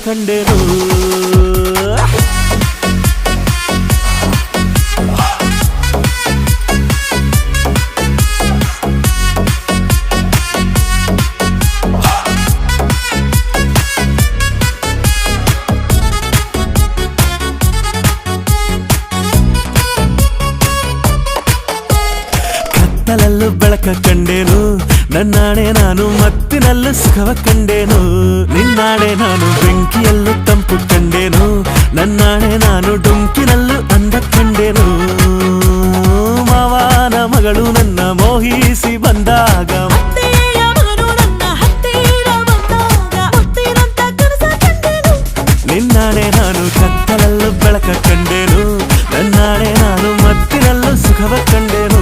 ಕಂಡೆನು ಕತ್ತಲಲ್ಲೂ ಬೆಳಕ ಕಂಡೇನು ನನ್ನಾಣೆ ನಾನು ಮತ್ತಿನಲ್ಲೂ ಸುಖವ ಕಂಡೇನು ನಿನ್ನಾಣೆ ನಾನು ಬೆಂಕಿಯಲ್ಲೂ ತಂಪು ಕಂಡೇನು ನನ್ನಾಣೆ ನಾನು ಡೊಂಕಿನಲ್ಲೂ ಅಂದ ಕಂಡೇನು ಮಾವನ ಮಗಳು ನನ್ನ ಮೋಹಿಸಿ ಬಂದಾಗ ನಿನ್ನಾಣೆ ನಾನು ಕತ್ತಲಲ್ಲೂ ಬೆಳಕ ಕಂಡೇನು ನನ್ನಾಣೆ ನಾನು ಮತ್ತಿನಲ್ಲೂ ಸುಖವ ಕಂಡೇನು